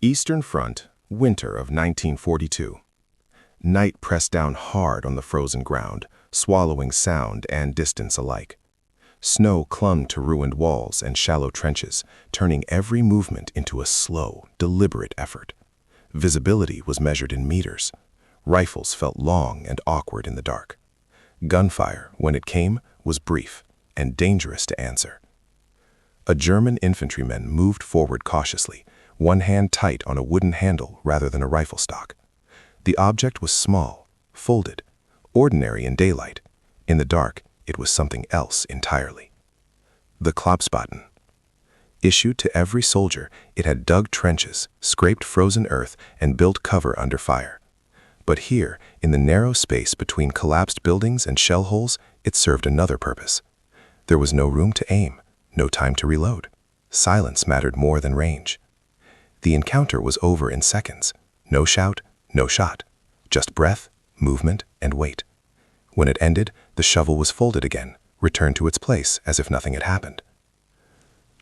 Eastern Front, winter of 1942. Night pressed down hard on the frozen ground, swallowing sound and distance alike. Snow clung to ruined walls and shallow trenches, turning every movement into a slow, deliberate effort. Visibility was measured in meters. Rifles felt long and awkward in the dark. Gunfire, when it came, was brief and dangerous to answer. A German infantryman moved forward cautiously, one hand tight on a wooden handle rather than a rifle stock. The object was small, folded, ordinary in daylight. In the dark, it was something else entirely. The Klappspaten. Issued to every soldier, it had dug trenches, scraped frozen earth, and built cover under fire. But here, in the narrow space between collapsed buildings and shell holes, it served another purpose. There was no room to aim, no time to reload. Silence mattered more than range. The encounter was over in seconds. No shout, no shot. Just breath, movement, and weight. When it ended, the shovel was folded again, returned to its place as if nothing had happened.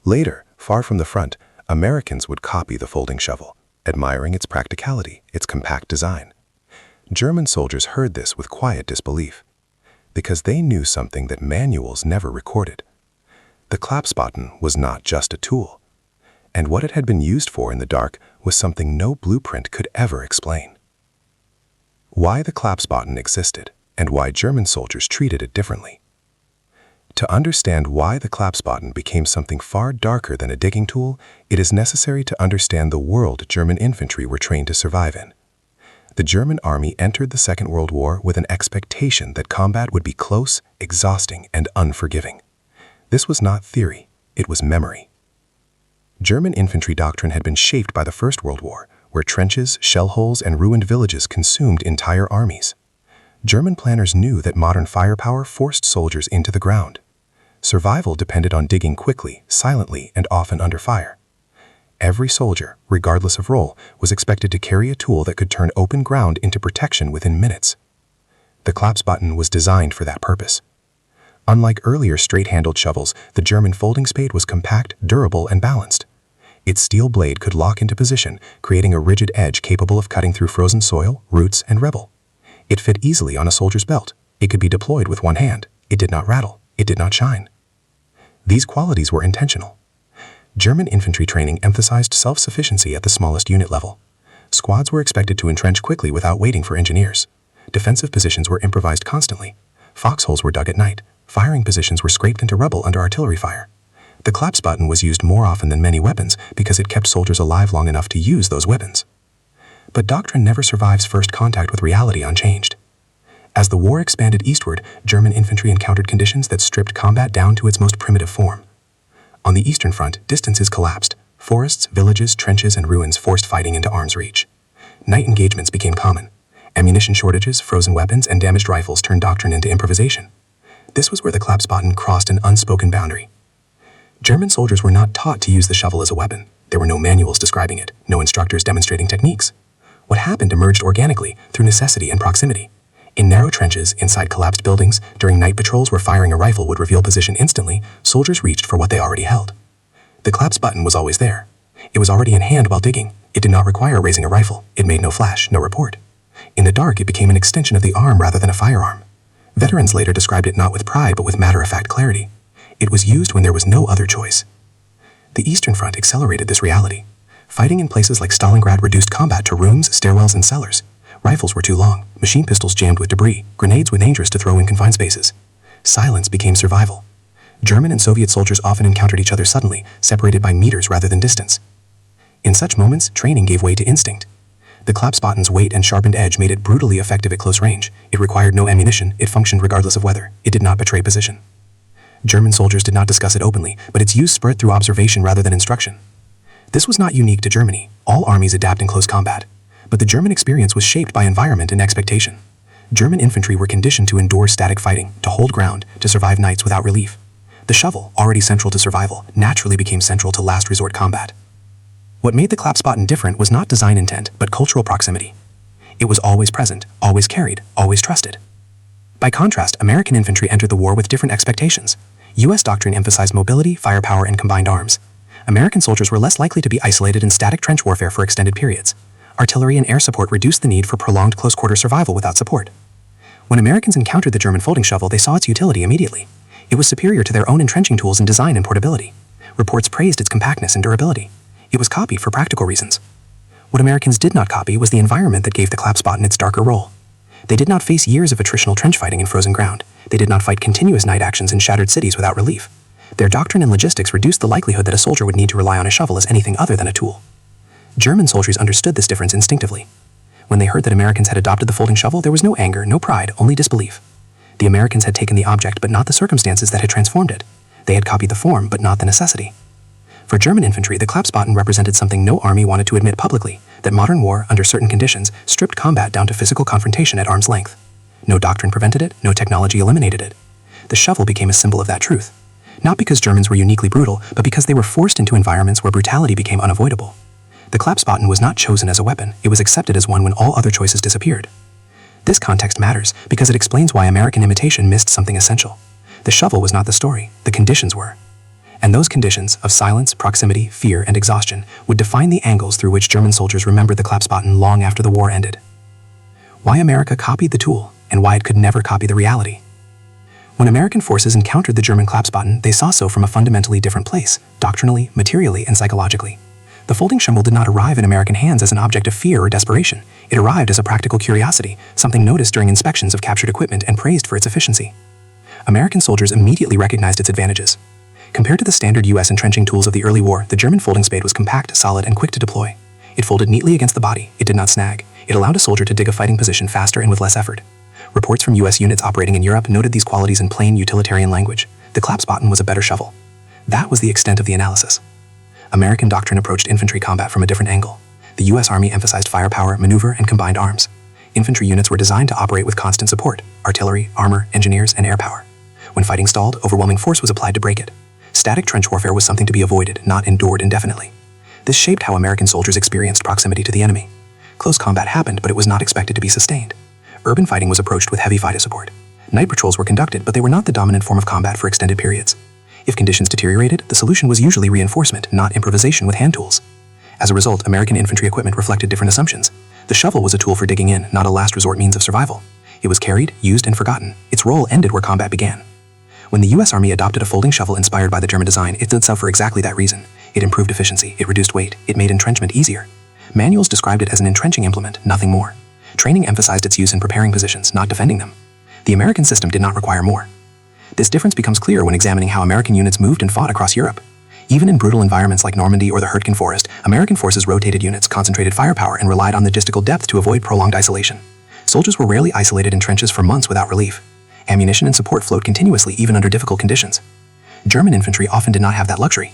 Later, far from the front, Americans would copy the folding shovel, admiring its practicality, its compact design. German soldiers heard this with quiet disbelief, because they knew something that manuals never recorded. The Klappspaten was not just a tool, and what it had been used for in the dark was something no blueprint could ever explain. Why the Klappspaten existed, and why German soldiers treated it differently. To understand why the Klappspaten became something far darker than a digging tool, it is necessary to understand the world German infantry were trained to survive in. The German army entered the Second World War with an expectation that combat would be close, exhausting, and unforgiving. This was not theory, it was memory. German infantry doctrine had been shaped by the First World War, where trenches, shell holes, and ruined villages consumed entire armies. German planners knew that modern firepower forced soldiers into the ground. Survival depended on digging quickly, silently, and often under fire. Every soldier, regardless of role, was expected to carry a tool that could turn open ground into protection within minutes. The Klappspaten was designed for that purpose. Unlike earlier straight-handled shovels, the German folding spade was compact, durable, and balanced. Its steel blade could lock into position, creating a rigid edge capable of cutting through frozen soil, roots, and rubble. It fit easily on a soldier's belt. It could be deployed with one hand. It did not rattle. It did not shine. These qualities were intentional. German infantry training emphasized self-sufficiency at the smallest unit level. Squads were expected to entrench quickly without waiting for engineers. Defensive positions were improvised constantly. Foxholes were dug at night. Firing positions were scraped into rubble under artillery fire. The Klappspaten was used more often than many weapons because it kept soldiers alive long enough to use those weapons. But doctrine never survives first contact with reality unchanged. As the war expanded eastward, German infantry encountered conditions that stripped combat down to its most primitive form. On the Eastern Front, distances collapsed. Forests, villages, trenches, and ruins forced fighting into arm's reach. Night engagements became common. Ammunition shortages, frozen weapons, and damaged rifles turned doctrine into improvisation. This was where the Klappspaten crossed an unspoken boundary. German soldiers were not taught to use the shovel as a weapon. There were no manuals describing it, no instructors demonstrating techniques. What happened emerged organically through necessity and proximity. In narrow trenches, inside collapsed buildings, during night patrols where firing a rifle would reveal position instantly, soldiers reached for what they already held. The Klappspaten was always there. It was already in hand while digging. It did not require raising a rifle. It made no flash, no report. In the dark, it became an extension of the arm rather than a firearm. Veterans later described it not with pride but with matter-of-fact clarity. It was used when there was no other choice. The Eastern Front accelerated this reality. Fighting in places like Stalingrad reduced combat to rooms, stairwells, and cellars. Rifles were too long, machine pistols jammed with debris, grenades were dangerous to throw in confined spaces. Silence became survival. German and Soviet soldiers often encountered each other suddenly, separated by meters rather than distance. In such moments, training gave way to instinct. The Klappspaten's weight and sharpened edge made it brutally effective at close range. It required no ammunition, it functioned regardless of weather. It did not betray position. German soldiers did not discuss it openly, but its use spread through observation rather than instruction. This was not unique to Germany. All armies adapt in close combat. But the German experience was shaped by environment and expectation. German infantry were conditioned to endure static fighting, to hold ground, to survive nights without relief. The shovel, already central to survival, naturally became central to last resort combat. What made the Klappspaten different was not design intent, but cultural proximity. It was always present, always carried, always trusted. By contrast, American infantry entered the war with different expectations. U.S. doctrine emphasized mobility, firepower, and combined arms. American soldiers were less likely to be isolated in static trench warfare for extended periods. Artillery and air support reduced the need for prolonged close-quarter survival without support. When Americans encountered the German folding shovel, they saw its utility immediately. It was superior to their own entrenching tools in design and portability. Reports praised its compactness and durability. It was copied for practical reasons. What Americans did not copy was the environment that gave the Klappspaten its darker role. They did not face years of attritional trench fighting in frozen ground. They did not fight continuous night actions in shattered cities without relief. Their doctrine and logistics reduced the likelihood that a soldier would need to rely on a shovel as anything other than a tool. German soldiers understood this difference instinctively. When they heard that Americans had adopted the folding shovel, there was no anger, no pride, only disbelief. The Americans had taken the object but not the circumstances that had transformed it. They had copied the form but not the necessity. For German infantry, the Klappspaten represented something no army wanted to admit publicly, that modern war, under certain conditions, stripped combat down to physical confrontation at arm's length. No doctrine prevented it, no technology eliminated it. The shovel became a symbol of that truth. Not because Germans were uniquely brutal, but because they were forced into environments where brutality became unavoidable. The Klappspaten was not chosen as a weapon, it was accepted as one when all other choices disappeared. This context matters because it explains why American imitation missed something essential. The shovel was not the story, the conditions were. And those conditions of silence, proximity, fear, and exhaustion would define the angles through which German soldiers remembered the Klappspaten long after the war ended. Why America copied the tool, and why it could never copy the reality. When American forces encountered the German Klappspaten, they saw so from a fundamentally different place, doctrinally, materially, and psychologically. The folding shovel did not arrive in American hands as an object of fear or desperation. It arrived as a practical curiosity, something noticed during inspections of captured equipment and praised for its efficiency. American soldiers immediately recognized its advantages. Compared to the standard U.S. entrenching tools of the early war, the German folding spade was compact, solid, and quick to deploy. It folded neatly against the body. It did not snag. It allowed a soldier to dig a fighting position faster and with less effort. Reports from U.S. units operating in Europe noted these qualities in plain utilitarian language. The Klappspaten was a better shovel. That was the extent of the analysis. American doctrine approached infantry combat from a different angle. The U.S. Army emphasized firepower, maneuver, and combined arms. Infantry units were designed to operate with constant support: artillery, armor, engineers, and air power. When fighting stalled, overwhelming force was applied to break it. Static trench warfare was something to be avoided, not endured indefinitely. This shaped how American soldiers experienced proximity to the enemy. Close combat happened, but it was not expected to be sustained. Urban fighting was approached with heavy FIDA support. Night patrols were conducted, but they were not the dominant form of combat for extended periods. If conditions deteriorated, the solution was usually reinforcement, not improvisation with hand tools. As a result, American infantry equipment reflected different assumptions. The shovel was a tool for digging in, not a last resort means of survival. It was carried, used, and forgotten. Its role ended where combat began. When the U.S. Army adopted a folding shovel inspired by the German design, it did so for exactly that reason. It improved efficiency, it reduced weight, it made entrenchment easier. Manuals described it as an entrenching implement, nothing more. Training emphasized its use in preparing positions, not defending them. The American system did not require more. This difference becomes clear when examining how American units moved and fought across Europe. Even in brutal environments like Normandy or the Hurtgen Forest, American forces rotated units, concentrated firepower, and relied on logistical depth to avoid prolonged isolation. Soldiers were rarely isolated in trenches for months without relief. Ammunition and support flowed continuously even under difficult conditions. German infantry often did not have that luxury.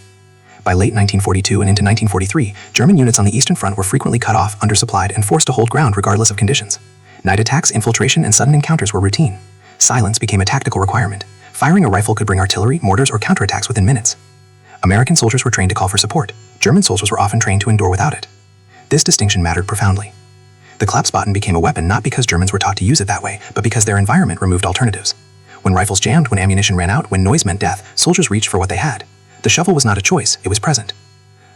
By late 1942 and into 1943, German units on the Eastern Front were frequently cut off, undersupplied, and forced to hold ground regardless of conditions. Night attacks, infiltration, and sudden encounters were routine. Silence became a tactical requirement. Firing a rifle could bring artillery, mortars, or counterattacks within minutes. American soldiers were trained to call for support. German soldiers were often trained to endure without it. This distinction mattered profoundly. The Klappspaten became a weapon not because Germans were taught to use it that way, but because their environment removed alternatives. When rifles jammed, when ammunition ran out, when noise meant death, soldiers reached for what they had. The shovel was not a choice, it was present.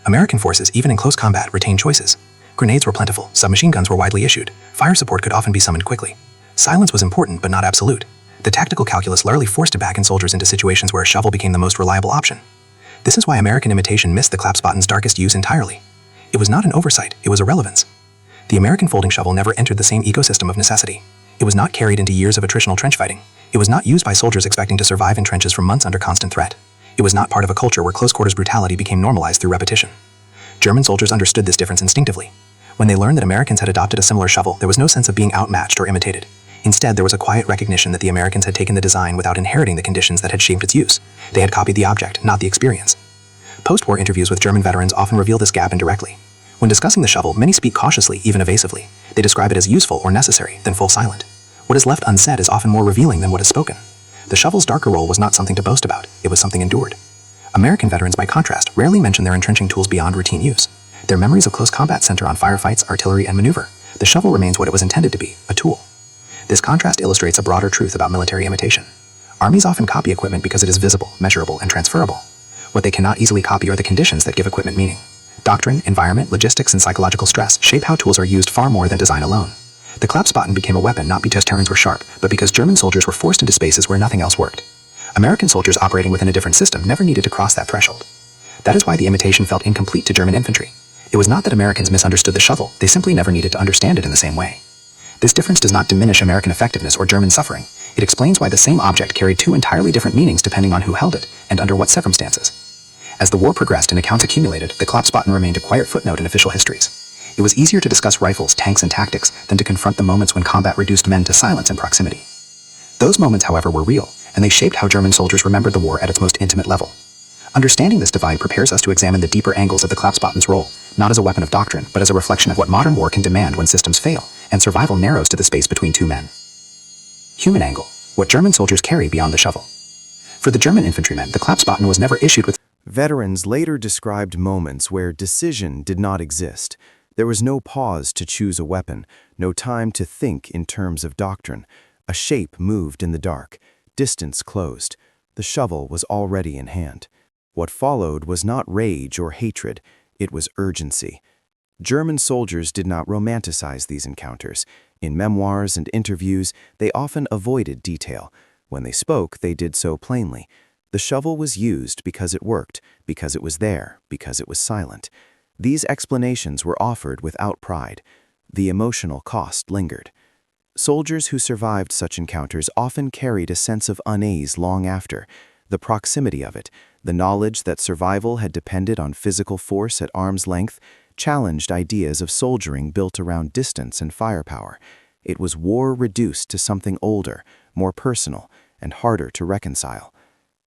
American forces, even in close combat, retained choices. Grenades were plentiful, submachine guns were widely issued, fire support could often be summoned quickly. Silence was important, but not absolute. The tactical calculus rarely forced back soldiers into situations where a shovel became the most reliable option. This is why American imitation missed the Klappspaten's darkest use entirely. It was not an oversight, it was a relevance. The American folding shovel never entered the same ecosystem of necessity. It was not carried into years of attritional trench fighting. It was not used by soldiers expecting to survive in trenches for months under constant threat. It was not part of a culture where close-quarters brutality became normalized through repetition. German soldiers understood this difference instinctively. When they learned that Americans had adopted a similar shovel, there was no sense of being outmatched or imitated. Instead, there was a quiet recognition that the Americans had taken the design without inheriting the conditions that had shaped its use. They had copied the object, not the experience. Post-war interviews with German veterans often reveal this gap indirectly. When discussing the shovel, many speak cautiously, even evasively. They describe it as useful or necessary, then fall silent. What is left unsaid is often more revealing than what is spoken. The shovel's darker role was not something to boast about, it was something endured. American veterans, by contrast, rarely mention their entrenching tools beyond routine use. Their memories of close combat center on firefights, artillery, and maneuver. The shovel remains what it was intended to be, a tool. This contrast illustrates a broader truth about military imitation. Armies often copy equipment because it is visible, measurable, and transferable. What they cannot easily copy are the conditions that give equipment meaning. Doctrine, environment, logistics, and psychological stress shape how tools are used far more than design alone. The Klappspaten became a weapon not because terrains were sharp, but because German soldiers were forced into spaces where nothing else worked. American soldiers operating within a different system never needed to cross that threshold. That is why the imitation felt incomplete to German infantry. It was not that Americans misunderstood the shovel, they simply never needed to understand it in the same way. This difference does not diminish American effectiveness or German suffering. It explains why the same object carried two entirely different meanings depending on who held it, and under what circumstances. As the war progressed and accounts accumulated, the Klappspaten remained a quiet footnote in official histories. It was easier to discuss rifles, tanks, and tactics than to confront the moments when combat reduced men to silence and proximity. Those moments, however, were real, and they shaped how German soldiers remembered the war at its most intimate level. Understanding this divide prepares us to examine the deeper angles of the Klappspaten's role, not as a weapon of doctrine, but as a reflection of what modern war can demand when systems fail, and survival narrows to the space between two men. Human angle: what German soldiers carry beyond the shovel. For the German infantrymen, the Klappspaten was never issued with. Veterans later described moments where decision did not exist. There was no pause to choose a weapon, no time to think in terms of doctrine. A shape moved in the dark, distance closed. The shovel was already in hand. What followed was not rage or hatred, it was urgency. German soldiers did not romanticize these encounters. In memoirs and interviews, they often avoided detail. When they spoke, they did so plainly. The shovel was used because it worked, because it was there, because it was silent. These explanations were offered without pride. The emotional cost lingered. Soldiers who survived such encounters often carried a sense of unease long after. The proximity of it, the knowledge that survival had depended on physical force at arm's length, challenged ideas of soldiering built around distance and firepower. It was war reduced to something older, more personal, and harder to reconcile.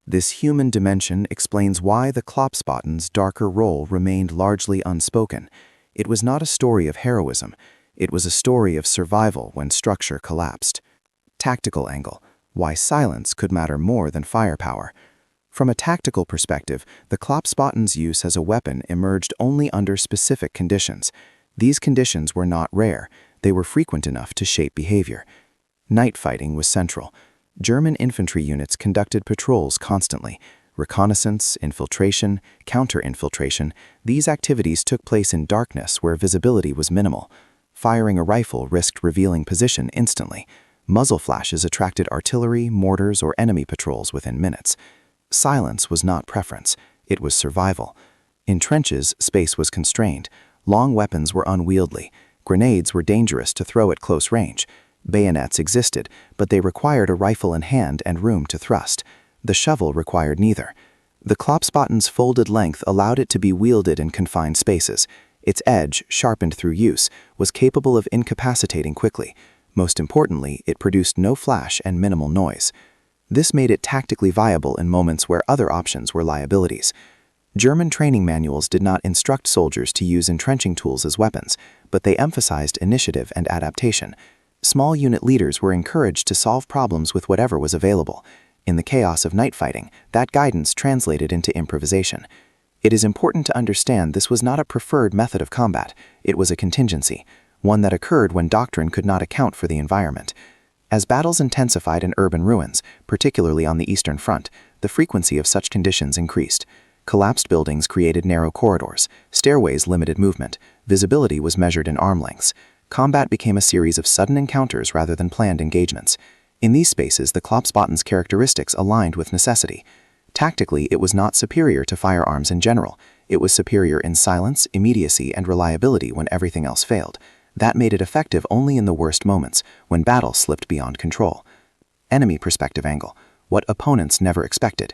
This human dimension explains why the Klappspaten's darker role remained largely unspoken. It was not a story of heroism. It was a story of survival when structure collapsed. Tactical angle: why silence could matter more than firepower. From a tactical perspective, the Klappspaten's use as a weapon emerged only under specific conditions. These conditions were not rare. They were frequent enough to shape behavior. Night fighting was central. German infantry units conducted patrols constantly. Reconnaissance, infiltration, counter-infiltration, these activities took place in darkness where visibility was minimal. Firing a rifle risked revealing position instantly. Muzzle flashes attracted artillery, mortars, or enemy patrols within minutes. Silence was not preference, it was survival. In trenches, space was constrained. Long weapons were unwieldy. Grenades were dangerous to throw at close range. Bayonets existed, but they required a rifle in hand and room to thrust. The shovel required neither. The Klappspaten's folded length allowed it to be wielded in confined spaces. Its edge, sharpened through use, was capable of incapacitating quickly. Most importantly, it produced no flash and minimal noise. This made it tactically viable in moments where other options were liabilities. German training manuals did not instruct soldiers to use entrenching tools as weapons, but they emphasized initiative and adaptation. Small unit leaders were encouraged to solve problems with whatever was available. In the chaos of night fighting, that guidance translated into improvisation. It is important to understand this was not a preferred method of combat. It was a contingency, one that occurred when doctrine could not account for the environment. As battles intensified in urban ruins, particularly on the Eastern Front, the frequency of such conditions increased. Collapsed buildings created narrow corridors, stairways limited movement, visibility was measured in arm lengths. Combat became a series of sudden encounters rather than planned engagements. In these spaces, the Klappspaten's characteristics aligned with necessity. Tactically, it was not superior to firearms in general. It was superior in silence, immediacy, and reliability when everything else failed. That made it effective only in the worst moments, when battle slipped beyond control. Enemy perspective angle: what opponents never expected.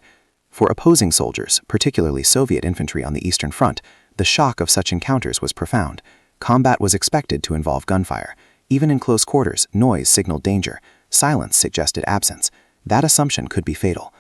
For opposing soldiers, particularly Soviet infantry on the Eastern Front, the shock of such encounters was profound. Combat was expected to involve gunfire. Even in close quarters, noise signaled danger. Silence suggested absence. That assumption could be fatal.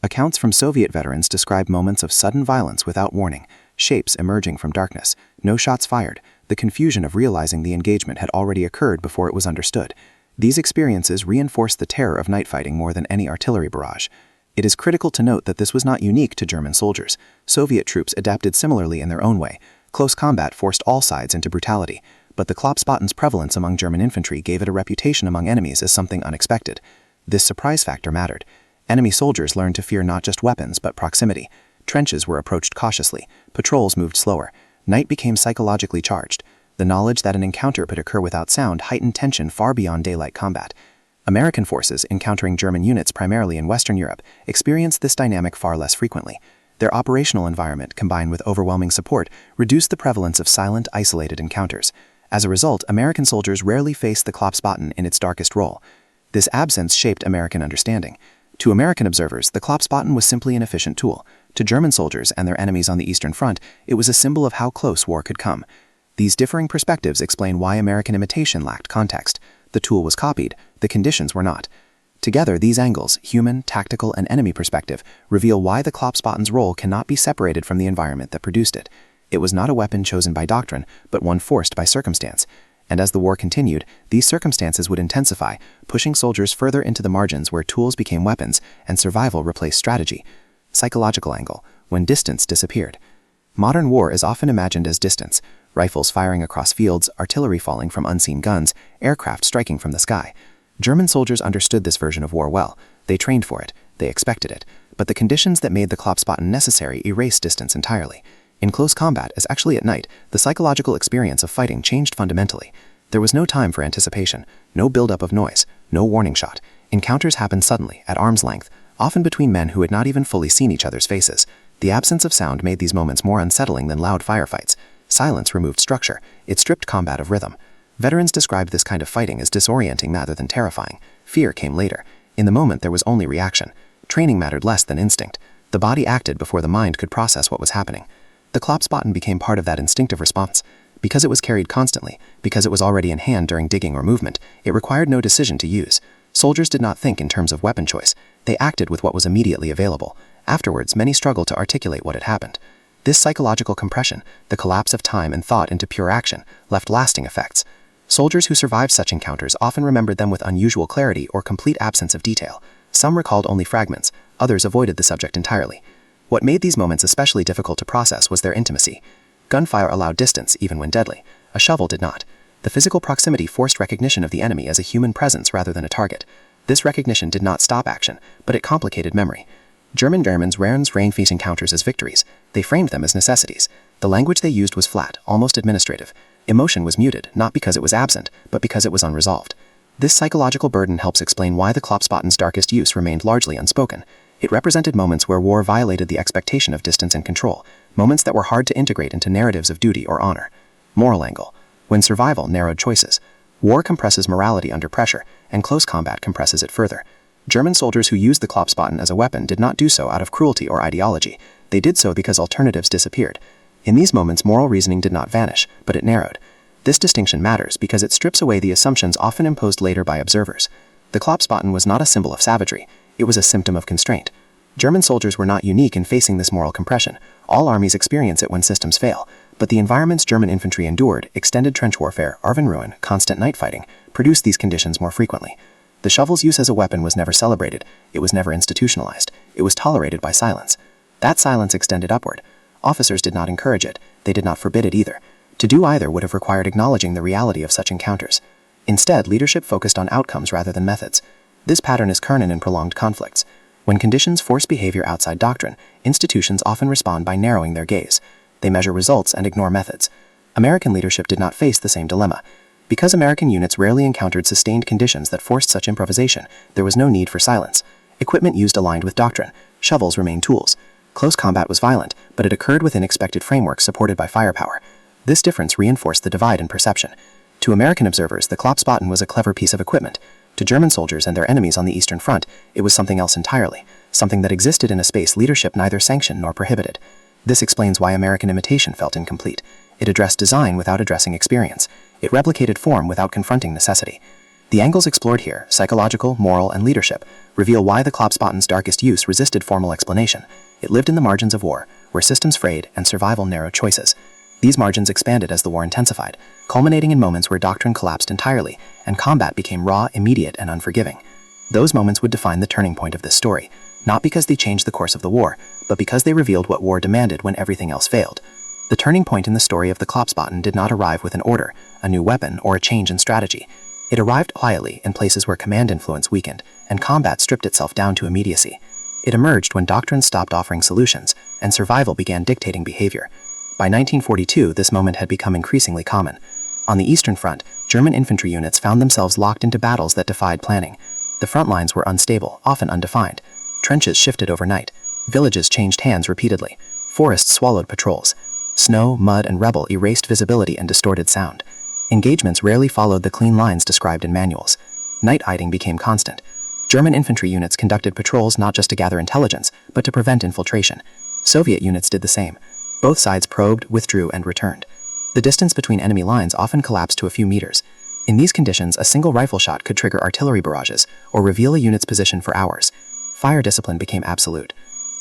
Accounts from Soviet veterans describe moments of sudden violence without warning, shapes emerging from darkness, no shots fired, the confusion of realizing the engagement had already occurred before it was understood. These experiences reinforced the terror of night fighting more than any artillery barrage. It is critical to note that this was not unique to German soldiers. Soviet troops adapted similarly in their own way. Close combat forced all sides into brutality, but the Klappspaten's prevalence among German infantry gave it a reputation among enemies as something unexpected. This surprise factor mattered. Enemy soldiers learned to fear not just weapons but proximity. Trenches were approached cautiously, patrols moved slower, night became psychologically charged. The knowledge that an encounter could occur without sound heightened tension far beyond daylight combat. American forces, encountering German units primarily in Western Europe, experienced this dynamic far less frequently. Their operational environment, combined with overwhelming support, reduced the prevalence of silent, isolated encounters. As a result, American soldiers rarely faced the Klappspaten in its darkest role. This absence shaped American understanding. To American observers, the Klappspaten was simply an efficient tool. To German soldiers and their enemies on the Eastern Front, it was a symbol of how close war could come. These differing perspectives explain why American imitation lacked context. The tool was copied, the conditions were not. Together, these angles, human, tactical, and enemy perspective, reveal why the Klappspaten's role cannot be separated from the environment that produced it. It was not a weapon chosen by doctrine, but one forced by circumstance. And as the war continued, these circumstances would intensify, pushing soldiers further into the margins where tools became weapons and survival replaced strategy. Psychological angle, when distance disappeared. Modern war is often imagined as distance, rifles firing across fields, artillery falling from unseen guns, aircraft striking from the sky. German soldiers understood this version of war well. They trained for it, they expected it, but the conditions that made the Klappspaten necessary erased distance entirely. In close combat, as actually at night, the psychological experience of fighting changed fundamentally. There was no time for anticipation, no buildup of noise, no warning shot. Encounters happened suddenly, at arm's length, often between men who had not even fully seen each other's faces. The absence of sound made these moments more unsettling than loud firefights. Silence removed structure, it stripped combat of rhythm. Veterans described this kind of fighting as disorienting rather than terrifying. Fear came later. In the moment there was only reaction. Training mattered less than instinct. The body acted before the mind could process what was happening. The Klappspaten became part of that instinctive response. Because it was carried constantly, because it was already in hand during digging or movement, it required no decision to use. Soldiers did not think in terms of weapon choice. They acted with what was immediately available. Afterwards, many struggled to articulate what had happened. This psychological compression, the collapse of time and thought into pure action, left lasting effects. Soldiers who survived such encounters often remembered them with unusual clarity or complete absence of detail. Some recalled only fragments, others avoided the subject entirely. What made these moments especially difficult to process was their intimacy. Gunfire allowed distance, even when deadly. A shovel did not. The physical proximity forced recognition of the enemy as a human presence rather than a target. This recognition did not stop action, but it complicated memory. Germans framed these encounters as victories. They framed them as necessities. The language they used was flat, almost administrative. Emotion was muted, not because it was absent, but because it was unresolved. This psychological burden helps explain why the Klappspaten's darkest use remained largely unspoken. It represented moments where war violated the expectation of distance and control, moments that were hard to integrate into narratives of duty or honor. Moral angle, when survival narrowed choices. War compresses morality under pressure, and close combat compresses it further. German soldiers who used the Klappspaten as a weapon did not do so out of cruelty or ideology. They did so because alternatives disappeared. In these moments, moral reasoning did not vanish, but it narrowed. This distinction matters because it strips away the assumptions often imposed later by observers. The Klappspaten was not a symbol of savagery, it was a symptom of constraint. German soldiers were not unique in facing this moral compression. All armies experience it when systems fail, but the environments German infantry endured, extended trench warfare, Ruin, constant night fighting, produced these conditions more frequently. The shovel's use as a weapon was never celebrated, it was never institutionalized, it was tolerated by silence. That silence extended upward. Officers did not encourage it, they did not forbid it either. To do either would have required acknowledging the reality of such encounters. Instead, leadership focused on outcomes rather than methods. This pattern is current in prolonged conflicts. When conditions force behavior outside doctrine, institutions often respond by narrowing their gaze. They measure results and ignore methods. American leadership did not face the same dilemma. Because American units rarely encountered sustained conditions that forced such improvisation, there was no need for silence. Equipment used aligned with doctrine. Shovels remained tools. Close combat was violent, but it occurred within expected frameworks supported by firepower. This difference reinforced the divide in perception. To American observers, the Klappspaten was a clever piece of equipment. To German soldiers and their enemies on the Eastern Front, it was something else entirely, something that existed in a space leadership neither sanctioned nor prohibited. This explains why American imitation felt incomplete. It addressed design without addressing experience. It replicated form without confronting necessity. The angles explored here, psychological, moral, and leadership, reveal why the Klappspaten's darkest use resisted formal explanation. It lived in the margins of war, where systems frayed and survival narrowed choices. These margins expanded as the war intensified, culminating in moments where doctrine collapsed entirely, and combat became raw, immediate, and unforgiving. Those moments would define the turning point of this story, not because they changed the course of the war, but because they revealed what war demanded when everything else failed. The turning point in the story of the Klappspaten did not arrive with an order, a new weapon, or a change in strategy. It arrived quietly in places where command influence weakened, and combat stripped itself down to immediacy. It emerged when doctrine stopped offering solutions, and survival began dictating behavior. By 1942, this moment had become increasingly common. On the Eastern Front, German infantry units found themselves locked into battles that defied planning. The front lines were unstable, often undefined. Trenches shifted overnight. Villages changed hands repeatedly. Forests swallowed patrols. Snow, mud, and rubble erased visibility and distorted sound. Engagements rarely followed the clean lines described in manuals. Night hiding became constant. German infantry units conducted patrols not just to gather intelligence, but to prevent infiltration. Soviet units did the same. Both sides probed, withdrew, and returned. The distance between enemy lines often collapsed to a few meters. In these conditions, a single rifle shot could trigger artillery barrages or reveal a unit's position for hours. Fire discipline became absolute.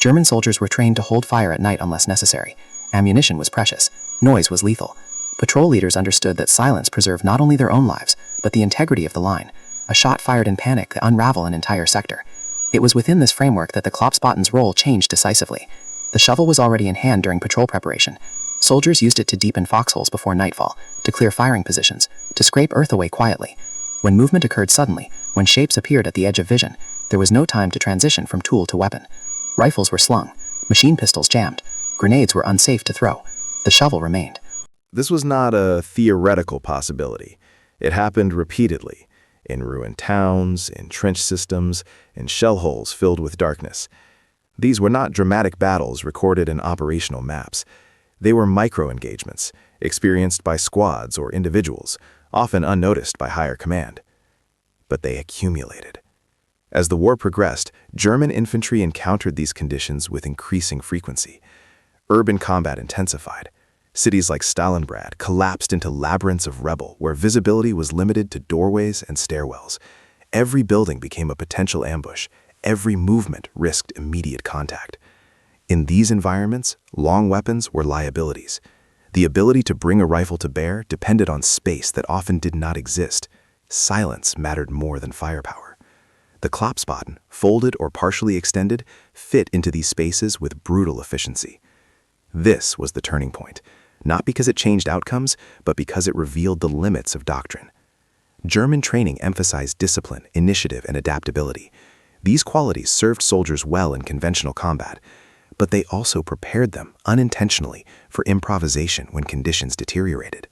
German soldiers were trained to hold fire at night unless necessary. Ammunition was precious. Noise was lethal. Patrol leaders understood that silence preserved not only their own lives, but the integrity of the line. A shot fired in panic could unravel an entire sector. It was within this framework that the Klappspaten's role changed decisively. The shovel was already in hand during patrol preparation. Soldiers used it to deepen foxholes before nightfall, to clear firing positions, to scrape earth away quietly. When movement occurred suddenly, when shapes appeared at the edge of vision, there was no time to transition from tool to weapon. Rifles were slung, machine pistols jammed, grenades were unsafe to throw. The shovel remained. This was not a theoretical possibility. It happened repeatedly, in ruined towns, in trench systems, in shell holes filled with darkness. These were not dramatic battles recorded in operational maps. They were micro-engagements, experienced by squads or individuals, often unnoticed by higher command. But they accumulated. As the war progressed, German infantry encountered these conditions with increasing frequency. Urban combat intensified. Cities like Stalingrad collapsed into labyrinths of rubble where visibility was limited to doorways and stairwells. Every building became a potential ambush. Every movement risked immediate contact. In these environments, long weapons were liabilities. The ability to bring a rifle to bear depended on space that often did not exist. Silence mattered more than firepower. The Klappspaten, folded or partially extended, fit into these spaces with brutal efficiency. This was the turning point, not because it changed outcomes, but because it revealed the limits of doctrine. German training emphasized discipline, initiative, and adaptability. These qualities served soldiers well in conventional combat, but they also prepared them, unintentionally, for improvisation when conditions deteriorated.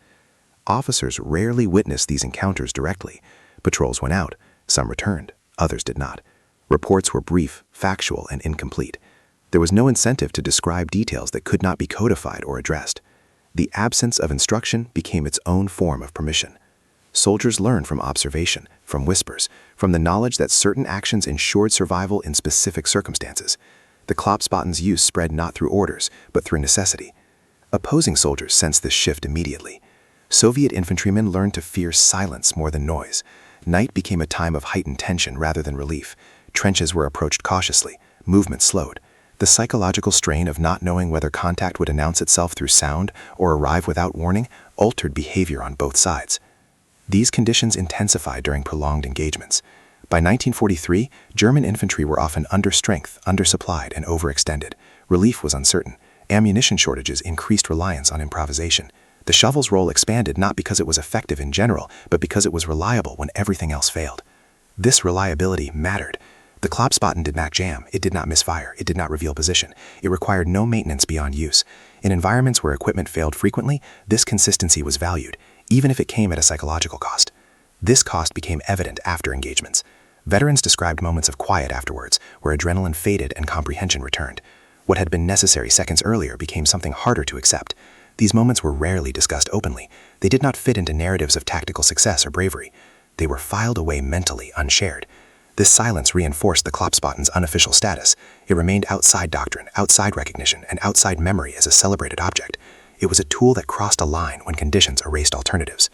Officers rarely witnessed these encounters directly. Patrols went out, some returned, others did not. Reports were brief, factual, and incomplete. There was no incentive to describe details that could not be codified or addressed. The absence of instruction became its own form of permission. Soldiers learned from observation, from whispers, from the knowledge that certain actions ensured survival in specific circumstances. The Klappspaten's use spread not through orders, but through necessity. Opposing soldiers sensed this shift immediately. Soviet infantrymen learned to fear silence more than noise. Night became a time of heightened tension rather than relief. Trenches were approached cautiously, movement slowed. The psychological strain of not knowing whether contact would announce itself through sound or arrive without warning altered behavior on both sides. These conditions intensified during prolonged engagements. By 1943, German infantry were often under strength, undersupplied, and overextended. Relief was uncertain. Ammunition shortages increased reliance on improvisation. The shovel's role expanded not because it was effective in general, but because it was reliable when everything else failed. This reliability mattered. The Klappspaten did not jam, it did not misfire, it did not reveal position. It required no maintenance beyond use. In environments where equipment failed frequently, this consistency was valued, even if it came at a psychological cost. This cost became evident after engagements. Veterans described moments of quiet afterwards, where adrenaline faded and comprehension returned. What had been necessary seconds earlier became something harder to accept. These moments were rarely discussed openly. They did not fit into narratives of tactical success or bravery. They were filed away mentally, unshared. This silence reinforced the Klappspaten's unofficial status. It remained outside doctrine, outside recognition, and outside memory as a celebrated object. It was a tool that crossed a line when conditions erased alternatives.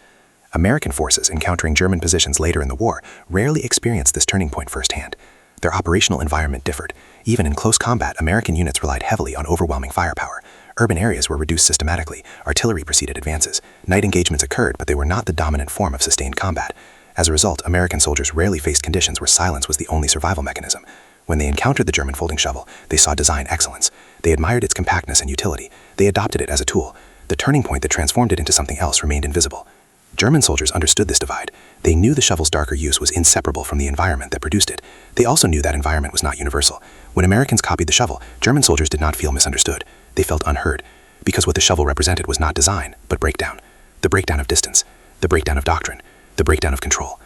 American forces encountering German positions later in the war rarely experienced this turning point firsthand. Their operational environment differed. Even in close combat, American units relied heavily on overwhelming firepower. Urban areas were reduced systematically. Artillery preceded advances. Night engagements occurred, but they were not the dominant form of sustained combat. As a result, American soldiers rarely faced conditions where silence was the only survival mechanism. When they encountered the German folding shovel, they saw design excellence. They admired its compactness and utility. They adopted it as a tool. The turning point that transformed it into something else remained invisible. German soldiers understood this divide. They knew the shovel's darker use was inseparable from the environment that produced it. They also knew that environment was not universal. When Americans copied the shovel, German soldiers did not feel misunderstood. They felt unheard, because what the shovel represented was not design, but breakdown. The breakdown of distance, the breakdown of doctrine, the breakdown of control.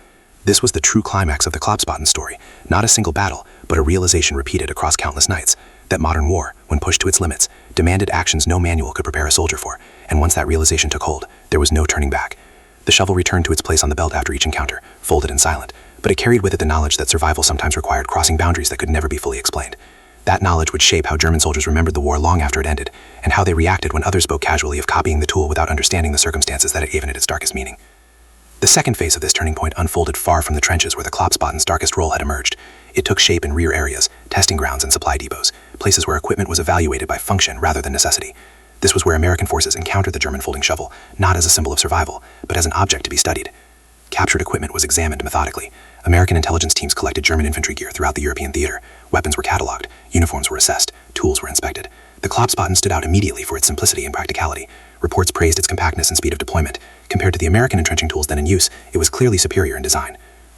This was the true climax of the Klappspaten story, not a single battle, but a realization repeated across countless nights, that modern war, when pushed to its limits, demanded actions no manual could prepare a soldier for, and once that realization took hold, there was no turning back. The shovel returned to its place on the belt after each encounter, folded and silent, but it carried with it the knowledge that survival sometimes required crossing boundaries that could never be fully explained. That knowledge would shape how German soldiers remembered the war long after it ended, and how they reacted when others spoke casually of copying the tool without understanding the circumstances that had given it its darkest meaning. The second phase of this turning point unfolded far from the trenches where the Klappspaten's darkest role had emerged. It took shape in rear areas, testing grounds and supply depots, places where equipment was evaluated by function rather than necessity. This was where American forces encountered the German folding shovel, not as a symbol of survival, but as an object to be studied. Captured equipment was examined methodically. American intelligence teams collected German infantry gear throughout the European theater. Weapons were cataloged, uniforms were assessed, tools were inspected. The Klappspaten stood out immediately for its simplicity and practicality. Reports praised its compactness and speed of deployment. Compared to the American entrenching tools then in use, it was clearly superior in design.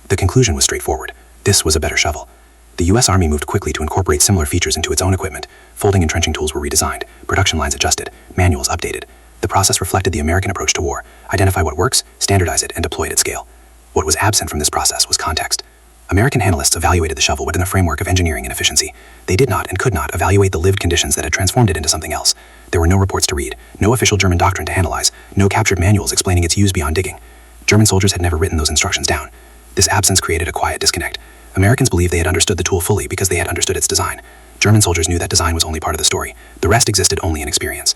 The conclusion was straightforward. This was a better shovel. The U.S. Army moved quickly to incorporate similar features into its own equipment. Folding and trenching tools were redesigned, production lines adjusted, manuals updated. The process reflected the American approach to war: identify what works, standardize it, and deploy it at scale. What was absent from this process was context. American analysts evaluated the shovel within the framework of engineering and efficiency. They did not and could not evaluate the lived conditions that had transformed it into something else. There were no reports to read, no official German doctrine to analyze, no captured manuals explaining its use beyond digging. German soldiers had never written those instructions down. This absence created a quiet disconnect. Americans believed they had understood the tool fully because they had understood its design. German soldiers knew that design was only part of the story. The rest existed only in experience.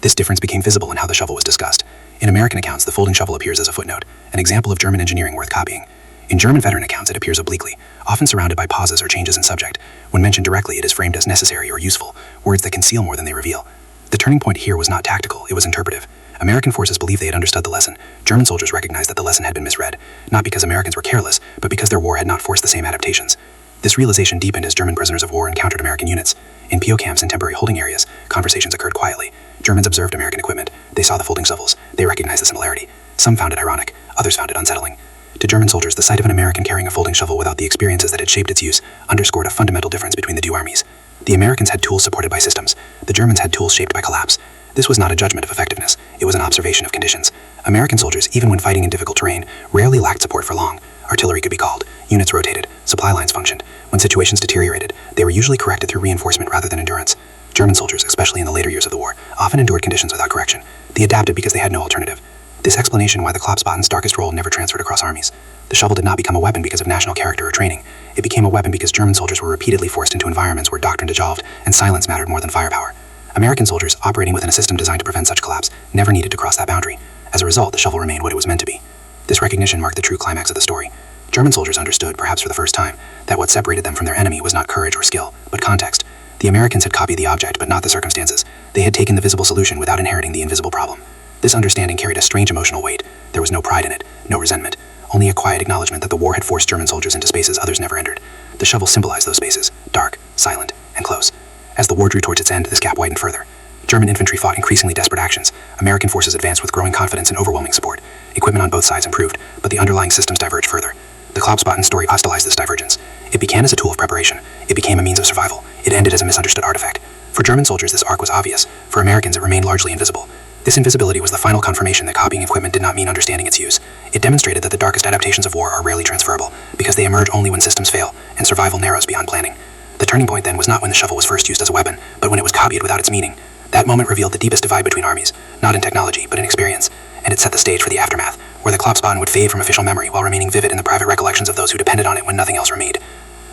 This difference became visible in how the shovel was discussed. In American accounts, the folding shovel appears as a footnote, an example of German engineering worth copying. In German veteran accounts, it appears obliquely, often surrounded by pauses or changes in subject. When mentioned directly, it is framed as necessary or useful, words that conceal more than they reveal. The turning point here was not tactical, it was interpretive. American forces believed they had understood the lesson. German soldiers recognized that the lesson had been misread, not because Americans were careless, but because their war had not forced the same adaptations. This realization deepened as German prisoners of war encountered American units. In PO camps and temporary holding areas, conversations occurred quietly. Germans observed American equipment. They saw the folding shovels. They recognized the similarity. Some found it ironic, others found it unsettling. To German soldiers, the sight of an American carrying a folding shovel without the experiences that had shaped its use underscored a fundamental difference between the two armies. The Americans had tools supported by systems. The Germans had tools shaped by collapse. This was not a judgment of effectiveness. It was an observation of conditions. American soldiers, even when fighting in difficult terrain, rarely lacked support for long. Artillery could be called. Units rotated. Supply lines functioned. When situations deteriorated, they were usually corrected through reinforcement rather than endurance. German soldiers, especially in the later years of the war, often endured conditions without correction. They adapted because they had no alternative. This explanation why the Klappspaten's darkest role never transferred across armies. The shovel did not become a weapon because of national character or training. It became a weapon because German soldiers were repeatedly forced into environments where doctrine dissolved and silence mattered more than firepower. American soldiers, operating within a system designed to prevent such collapse, never needed to cross that boundary. As a result, the shovel remained what it was meant to be. This recognition marked the true climax of the story. German soldiers understood, perhaps for the first time, that what separated them from their enemy was not courage or skill, but context. The Americans had copied the object, but not the circumstances. They had taken the visible solution without inheriting the invisible problem. This understanding carried a strange emotional weight. There was no pride in it, no resentment, only a quiet acknowledgement that the war had forced German soldiers into spaces others never entered. The shovel symbolized those spaces, dark, silent, and close. As the war drew towards its end, this gap widened further. German infantry fought increasingly desperate actions. American forces advanced with growing confidence and overwhelming support. Equipment on both sides improved, but the underlying systems diverged further. The Klappspaten story hostilized this divergence. It began as a tool of preparation. It became a means of survival. It ended as a misunderstood artifact. For German soldiers, this arc was obvious. For Americans, it remained largely invisible. This invisibility was the final confirmation that copying equipment did not mean understanding its use. It demonstrated that the darkest adaptations of war are rarely transferable, because they emerge only when systems fail, and survival narrows beyond planning. The turning point then was not when the shovel was first used as a weapon, but when it was copied without its meaning. That moment revealed the deepest divide between armies, not in technology, but in experience, and it set the stage for the aftermath, where the Klappspaten would fade from official memory while remaining vivid in the private recollections of those who depended on it when nothing else remained.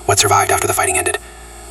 What survived after the fighting ended?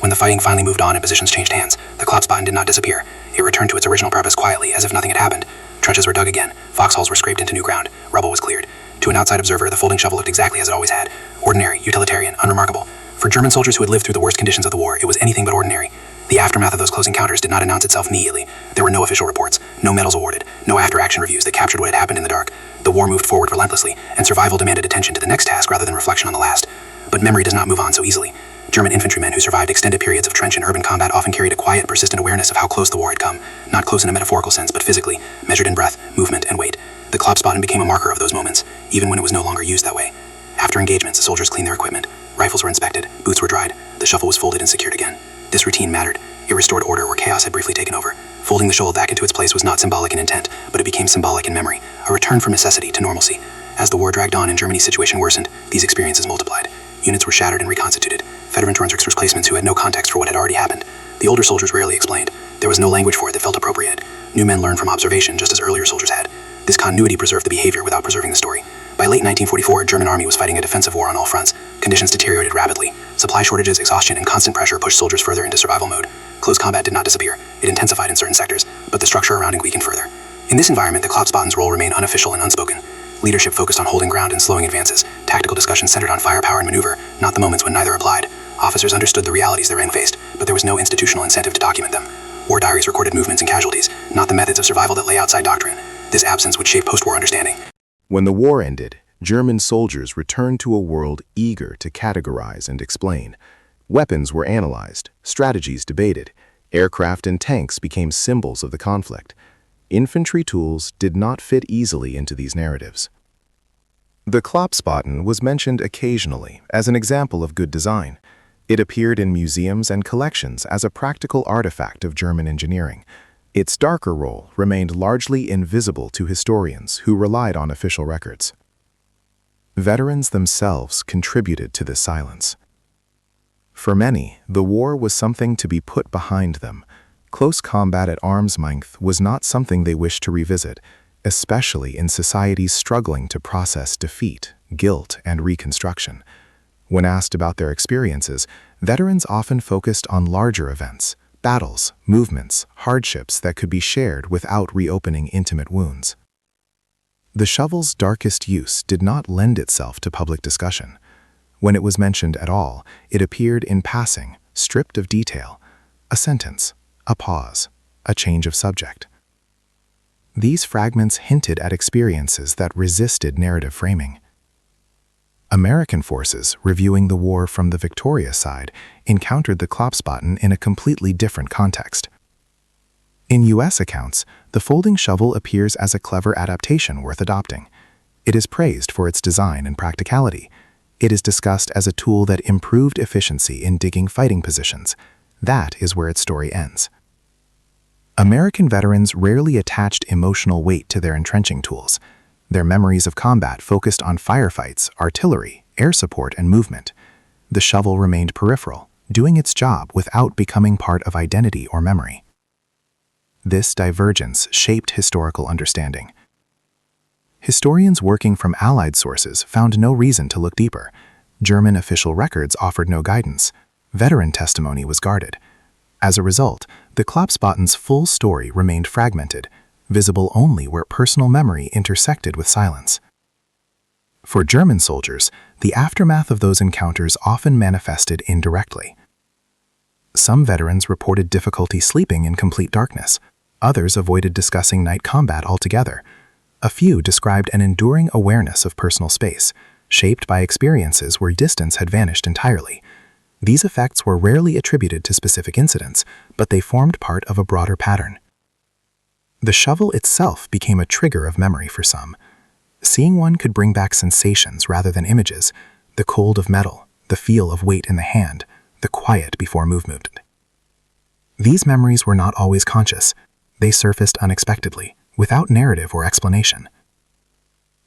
When the fighting finally moved on and positions changed hands, the Klappspaten did not disappear. It returned to its original purpose quietly, as if nothing had happened. Trenches were dug again, foxholes were scraped into new ground, rubble was cleared. To an outside observer, the folding shovel looked exactly as it always had. Ordinary, utilitarian, unremarkable. For German soldiers who had lived through the worst conditions of the war, it was anything but ordinary. The aftermath of those close encounters did not announce itself immediately. There were no official reports, no medals awarded, no after-action reviews that captured what had happened in the dark. The war moved forward relentlessly, and survival demanded attention to the next task rather than reflection on the last. But memory does not move on so easily. German infantrymen who survived extended periods of trench and urban combat often carried a quiet, persistent awareness of how close the war had come, not close in a metaphorical sense, but physically, measured in breath, movement, and weight. The Klappspaten became a marker of those moments, even when it was no longer used that way. After engagements, the soldiers cleaned their equipment. Rifles were inspected, boots were dried, the shovel was folded and secured again. This routine mattered. It restored order where chaos had briefly taken over. Folding the shovel back into its place was not symbolic in intent, but it became symbolic in memory, a return from necessity to normalcy. As the war dragged on and Germany's situation worsened, these experiences multiplied. Units were shattered and reconstituted, fed veterans replacements who had no context for what had already happened. The older soldiers rarely explained. There was no language for it that felt appropriate. New men learned from observation just as earlier soldiers had. This continuity preserved the behavior without preserving the story. By late 1944, German army was fighting a defensive war on all fronts. Conditions deteriorated rapidly. Supply shortages, exhaustion, and constant pressure pushed soldiers further into survival mode. Close combat did not disappear. It intensified in certain sectors, but the structure around it weakened further. In this environment, the Klappspaten's role remained unofficial and unspoken. Leadership focused on holding ground and slowing advances. Tactical discussions centered on firepower and maneuver, not the moments when neither applied. Officers understood the realities their men faced, but there was no institutional incentive to document them. War diaries recorded movements and casualties, not the methods of survival that lay outside doctrine. This absence would shape post-war understanding. When the war ended, German soldiers returned to a world eager to categorize and explain. Weapons were analyzed, strategies debated, aircraft and tanks became symbols of the conflict. Infantry tools did not fit easily into these narratives. The Klappspaten was mentioned occasionally as an example of good design. It appeared in museums and collections as a practical artifact of German engineering. Its darker role remained largely invisible to historians who relied on official records. Veterans themselves contributed to this silence. For many, the war was something to be put behind them. Close combat at arm's length was not something they wished to revisit, especially in societies struggling to process defeat, guilt, and reconstruction. When asked about their experiences, veterans often focused on larger events, battles, movements, hardships that could be shared without reopening intimate wounds. The shovel's darkest use did not lend itself to public discussion. When it was mentioned at all, it appeared in passing, stripped of detail, a sentence, a pause, a change of subject. These fragments hinted at experiences that resisted narrative framing. American forces, reviewing the war from the victorious side, encountered the Klappspaten in a completely different context. In U.S. accounts, the folding shovel appears as a clever adaptation worth adopting. It is praised for its design and practicality. It is discussed as a tool that improved efficiency in digging fighting positions. That is where its story ends. American veterans rarely attached emotional weight to their entrenching tools. Their memories of combat focused on firefights, artillery, air support, and movement. The shovel remained peripheral, doing its job without becoming part of identity or memory. This divergence shaped historical understanding. Historians working from Allied sources found no reason to look deeper. German official records offered no guidance. Veteran testimony was guarded. As a result, the Klappspaten's full story remained fragmented, visible only where personal memory intersected with silence. For German soldiers, the aftermath of those encounters often manifested indirectly. Some veterans reported difficulty sleeping in complete darkness. Others avoided discussing night combat altogether. A few described an enduring awareness of personal space, shaped by experiences where distance had vanished entirely. These effects were rarely attributed to specific incidents, but they formed part of a broader pattern. The shovel itself became a trigger of memory for some. Seeing one could bring back sensations rather than images, the cold of metal, the feel of weight in the hand, the quiet before movement. These memories were not always conscious. They surfaced unexpectedly, without narrative or explanation.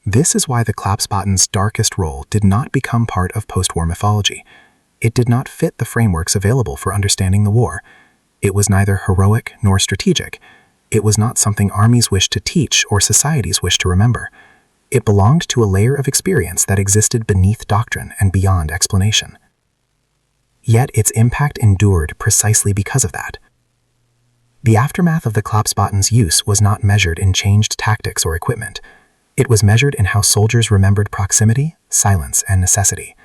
This is why the Klappspaten's darkest role did not become part of post-war mythology. It did not fit the frameworks available for understanding the war. It was neither heroic nor strategic. It was not something armies wished to teach or societies wished to remember. It belonged to a layer of experience that existed beneath doctrine and beyond explanation. Yet its impact endured precisely because of that. The aftermath of the Klappspaten's use was not measured in changed tactics or equipment. It was measured in how soldiers remembered proximity, silence, and necessity.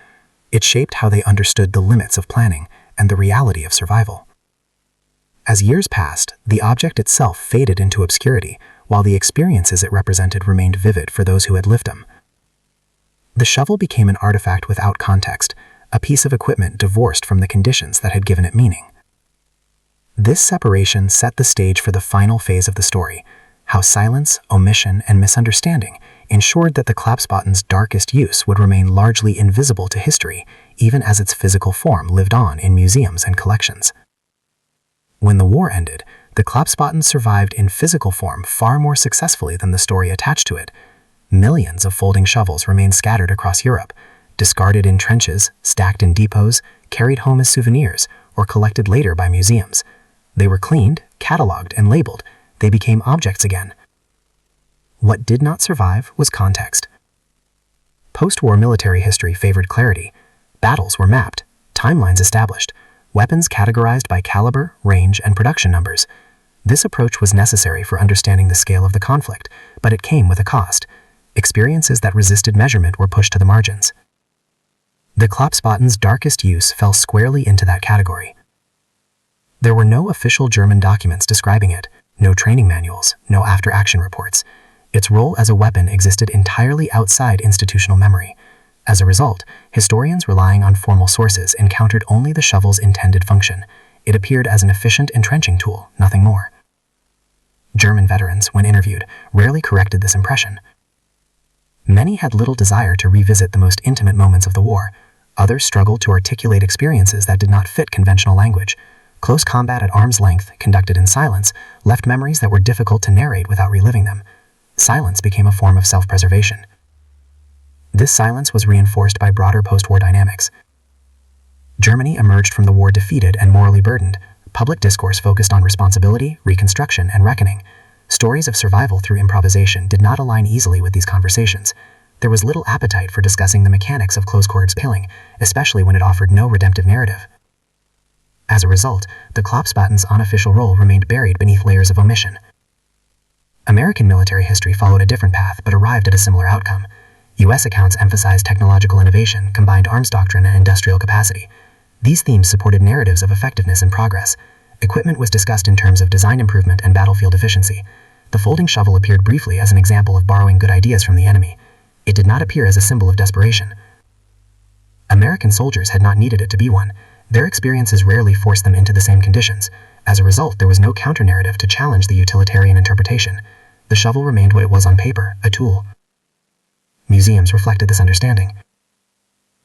It shaped how they understood the limits of planning and the reality of survival. As years passed, the object itself faded into obscurity, while the experiences it represented remained vivid for those who had lived them. The shovel became an artifact without context, a piece of equipment divorced from the conditions that had given it meaning. This separation set the stage for the final phase of the story, how silence, omission, and misunderstanding ensured that the Klappspaten's darkest use would remain largely invisible to history, even as its physical form lived on in museums and collections. When the war ended, the Klappspaten survived in physical form far more successfully than the story attached to it. Millions of folding shovels remained scattered across Europe, discarded in trenches, stacked in depots, carried home as souvenirs, or collected later by museums. They were cleaned, catalogued, and labeled. They became objects again. What did not survive was context. Post-war military history favored clarity. Battles were mapped, timelines established, weapons categorized by caliber, range, and production numbers. This approach was necessary for understanding the scale of the conflict, but it came with a cost. Experiences that resisted measurement were pushed to the margins. The Klappspaten's darkest use fell squarely into that category. There were no official German documents describing it, no training manuals, no after-action reports. Its role as a weapon existed entirely outside institutional memory. As a result, historians relying on formal sources encountered only the shovel's intended function. It appeared as an efficient entrenching tool, nothing more. German veterans, when interviewed, rarely corrected this impression. Many had little desire to revisit the most intimate moments of the war. Others struggled to articulate experiences that did not fit conventional language. Close combat at arm's length, conducted in silence, left memories that were difficult to narrate without reliving them. Silence became a form of self-preservation. This silence was reinforced by broader post-war dynamics. Germany emerged from the war defeated and morally burdened. Public discourse focused on responsibility, reconstruction, and reckoning. Stories of survival through improvisation did not align easily with these conversations. There was little appetite for discussing the mechanics of close-quarters killing, especially when it offered no redemptive narrative. As a result, the Klappspaten's unofficial role remained buried beneath layers of omission. American military history followed a different path but arrived at a similar outcome. U.S. accounts emphasized technological innovation, combined arms doctrine, and industrial capacity. These themes supported narratives of effectiveness and progress. Equipment was discussed in terms of design improvement and battlefield efficiency. The folding shovel appeared briefly as an example of borrowing good ideas from the enemy. It did not appear as a symbol of desperation. American soldiers had not needed it to be one. Their experiences rarely forced them into the same conditions. As a result, there was no counter-narrative to challenge the utilitarian interpretation. The shovel remained what it was on paper, a tool. Museums reflected this understanding.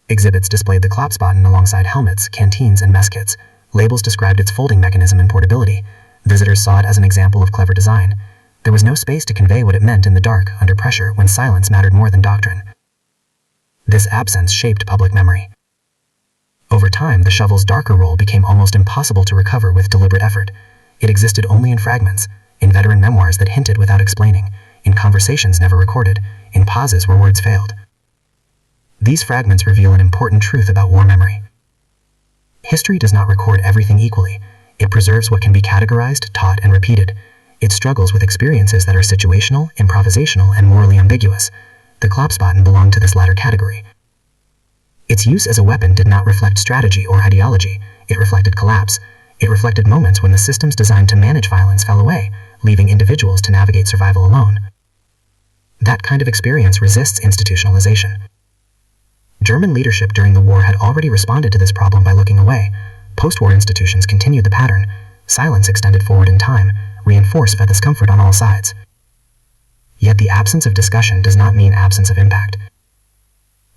Exhibits displayed the Klappspaten alongside helmets, canteens, and mess kits. Labels described its folding mechanism and portability. Visitors saw it as an example of clever design. There was no space to convey what it meant in the dark, under pressure, when silence mattered more than doctrine. This absence shaped public memory. Over time, the shovel's darker role became almost impossible to recover with deliberate effort. It existed only in fragments, in veteran memoirs that hinted without explaining, in conversations never recorded, in pauses where words failed. These fragments reveal an important truth about war memory. History does not record everything equally. It preserves what can be categorized, taught, and repeated. It struggles with experiences that are situational, improvisational, and morally ambiguous. The Klappspaten belonged to this latter category. Its use as a weapon did not reflect strategy or ideology. It reflected collapse. It reflected moments when the systems designed to manage violence fell away, leaving individuals to navigate survival alone. That kind of experience resists institutionalization. German leadership during the war had already responded to this problem by looking away. Post-war institutions continued the pattern. Silence extended forward in time, reinforced by discomfort on all sides. Yet the absence of discussion does not mean absence of impact.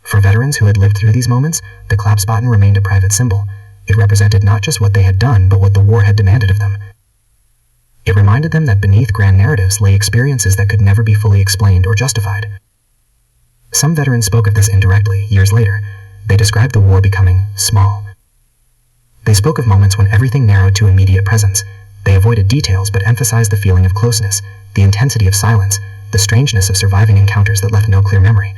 For veterans who had lived through these moments, the Klappspaten remained a private symbol. It represented not just what they had done, but what the war had demanded of them. It reminded them that beneath grand narratives lay experiences that could never be fully explained or justified. Some veterans spoke of this indirectly, years later. They described the war becoming small. They spoke of moments when everything narrowed to immediate presence. They avoided details but emphasized the feeling of closeness, the intensity of silence, the strangeness of surviving encounters that left no clear memory.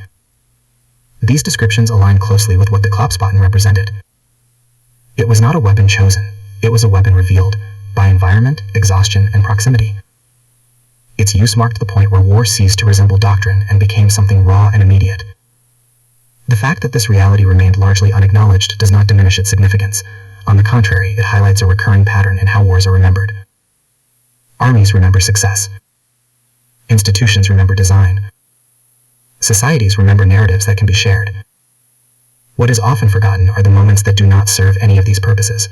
These descriptions align closely with what the Klappspaten represented. It was not a weapon chosen, it was a weapon revealed, by environment, exhaustion, and proximity. Its use marked the point where war ceased to resemble doctrine and became something raw and immediate. The fact that this reality remained largely unacknowledged does not diminish its significance. On the contrary, it highlights a recurring pattern in how wars are remembered. Armies remember success. Institutions remember design. Societies remember narratives that can be shared. What is often forgotten are the moments that do not serve any of these purposes.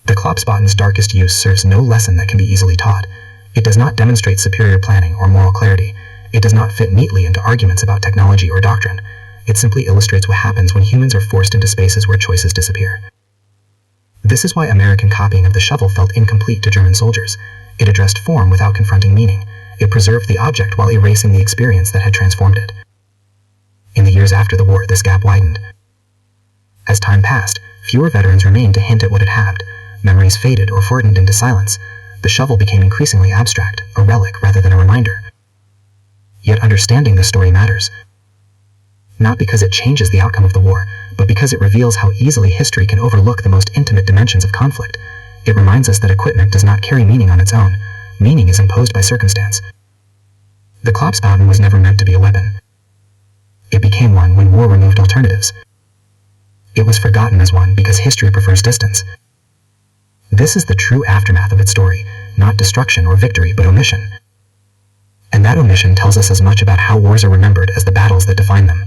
The Klappspaten's darkest use serves no lesson that can be easily taught. It does not demonstrate superior planning or moral clarity. It does not fit neatly into arguments about technology or doctrine. It simply illustrates what happens when humans are forced into spaces where choices disappear. This is why American copying of the shovel felt incomplete to German soldiers. It addressed form without confronting meaning. It preserved the object while erasing the experience that had transformed it. In the years after the war, this gap widened. As time passed, fewer veterans remained to hint at what had happened. Memories faded or faded into silence. The shovel became increasingly abstract, a relic rather than a reminder. Yet understanding the story matters. Not because it changes the outcome of the war, but because it reveals how easily history can overlook the most intimate dimensions of conflict. It reminds us that equipment does not carry meaning on its own. Meaning is imposed by circumstance. The Klappspaten was never meant to be a weapon. It became one when war removed alternatives. It was forgotten as one because history prefers distance. This is the true aftermath of its story, not destruction or victory, but omission. And that omission tells us as much about how wars are remembered as the battles that define them.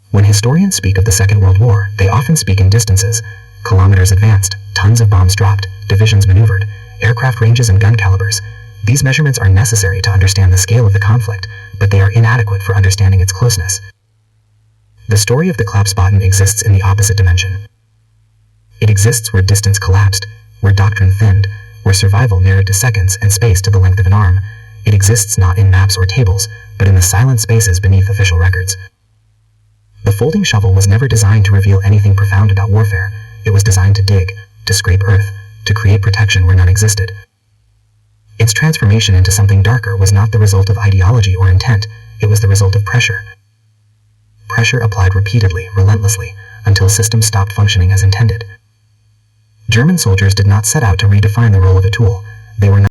When historians speak of the Second World War, they often speak in distances: kilometers advanced, tons of bombs dropped, divisions maneuvered, aircraft ranges and gun calibers. These measurements are necessary to understand the scale of the conflict, but they are inadequate for understanding its closeness. The story of the Klappspaten exists in the opposite dimension. It exists where distance collapsed, where doctrine thinned, where survival narrowed to seconds and space to the length of an arm. It exists not in maps or tables, but in the silent spaces beneath official records. The folding shovel was never designed to reveal anything profound about warfare. It was designed to dig, to scrape earth, to create protection where none existed. Its transformation into something darker was not the result of ideology or intent, it was the result of pressure. Pressure applied repeatedly, relentlessly, until systems stopped functioning as intended. German soldiers did not set out to redefine the role of a tool. They were not